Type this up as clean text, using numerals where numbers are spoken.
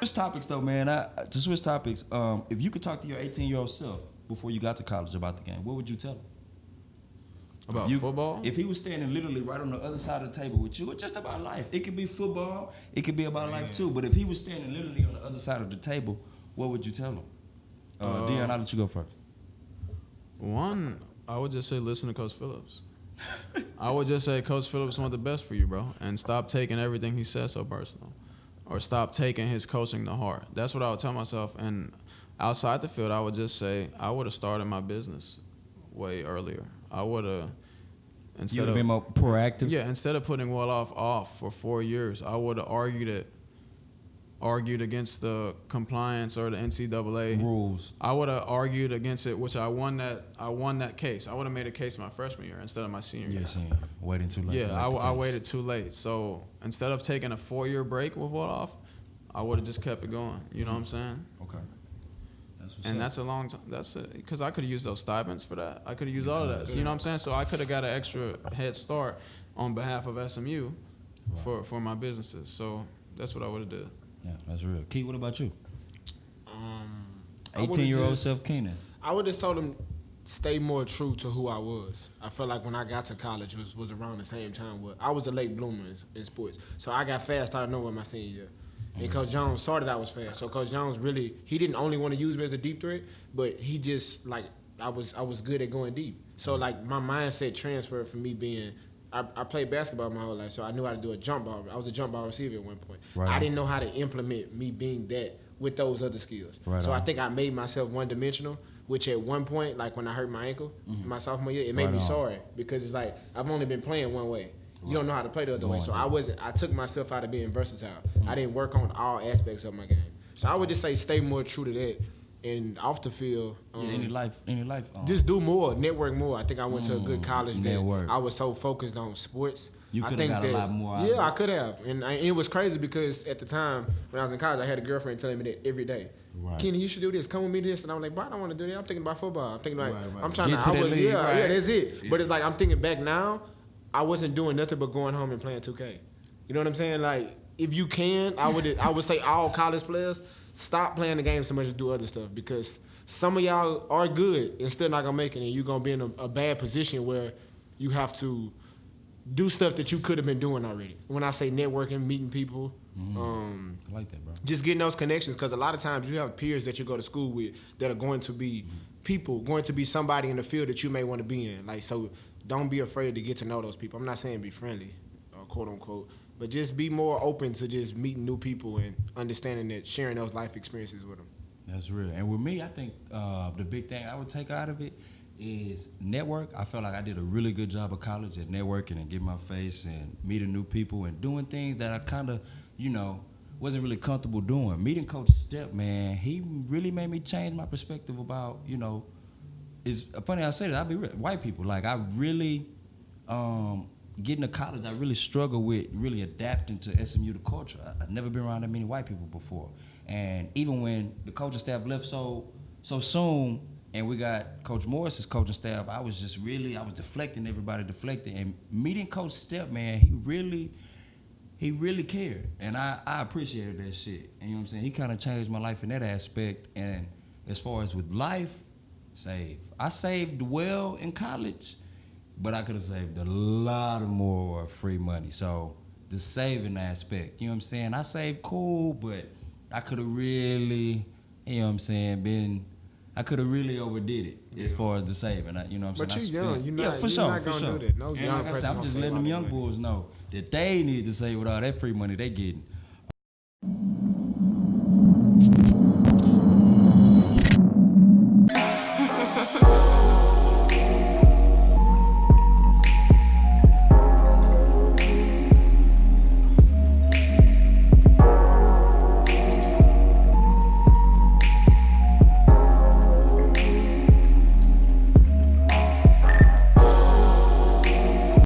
Switch topics though, man. To switch topics, if you could talk to your 18-year-old self before you got to college about the game, what would you tell him? About football? If he was standing literally right on the other side of the table with you, it's just about life. It could be football. It could be about life too. But if he was standing literally on the other side of the table, what would you tell him? Deion, I'll let you go first. One, I would just say listen to Coach Phillips. I would just say Coach Phillips wants the best for you, bro, and stop taking everything he says so personal, or stop taking his coaching to heart. That's what I would tell myself. And outside the field, I would just say I would have started my business way earlier. I would have, instead of been more proactive. Yeah, instead of putting Wolof off for 4 years, I would have argued against the compliance or the NCAA rules. I would have argued against it, which I won that case. I would have made a case my freshman year instead of my senior year. Yeah, waiting too late. Yeah, I waited too late. So instead of taking a 4-year break with Wolof, I would have just kept it going. You know what I'm saying? Okay. That's a long time. That's it. Because I could have used those stipends for that. I could have used all of that. You know what I'm saying? So I could have got an extra head start on behalf of SMU for my businesses. So that's what I would have did. Yeah, that's real. Key, what about you? 18-year-old self Keenan. I would just told him stay more true to who I was. I felt like when I got to college was around the same time. I was a late bloomer in sports. So I got fast out of nowhere my senior year. And Coach Jones started out was fast. So Coach Jones he didn't only want to use me as a deep threat, but he just, like, I was good at going deep. So, like, my mindset transferred from me being I played basketball my whole life, so I knew how to do a jump ball. I was a jump ball receiver at one point. Right. I didn't know how to implement me being that with those other skills. Right so on. I think I made myself one-dimensional, which at one point, like when I hurt my ankle my sophomore year, it made me sorry because it's like I've only been playing one way. You don't know how to play the other way. So I took myself out of being versatile. I didn't work on all aspects of my game. So I would just say stay more true to that. And off the field, any life. Just do more, network more. I think I went to a good college that I was so focused on sports. You could have got a lot more out of it. I could have. And it was crazy because at the time when I was in college, I had a girlfriend telling me that every day. Right. Kenny, you should do this. Come with me this. And I'm like, bro, I don't want to do that. I'm thinking about football. I'm thinking like, I'm trying to yeah, that's it. Yeah. But it's like I'm thinking back now, I wasn't doing nothing but going home and playing 2K. You know what I'm saying? Like, if you can, I would say all college players, stop playing the game so much and do other stuff because some of y'all are good and still not going to make it, and you're going to be in a bad position where you have to do stuff that you could have been doing already. When I say networking, meeting people, I like that, bro. Just getting those connections because a lot of times you have peers that you go to school with that are going to be people, going to be somebody in the field that you may want to be in. Like, so don't be afraid to get to know those people. I'm not saying be friendly, quote unquote, but just be more open to just meeting new people and understanding that sharing those life experiences with them. That's real. And with me, I think the big thing I would take out of it is network. I felt like I did a really good job of college at networking and getting my face and meeting new people and doing things that I kind of, wasn't really comfortable doing. Meeting Coach Step, man, he really made me change my perspective about, it's funny I say that, I be real, white people. Like, I really, getting to college, I really struggle with really adapting to SMU, the culture. I've never been around that many white people before. And even when the coaching staff left so soon, and we got Coach Morris's coaching staff, I was deflecting, everybody deflected. And meeting Coach Step, man, he really cared. And I appreciated that shit. And you know what I'm saying? He kind of changed my life in that aspect. And as far as with life, save. I saved well in college, but I could have saved a lot more free money. So the saving aspect, you know what I'm saying? I saved cool, but I could have really, you know what I'm saying, I could have really overdid it as far as the saving. You know what I'm saying? But you're young. You're not for gonna sure. do that. No and young like I person said, I'm just letting them young bulls know that they need to save with all that free money they getting.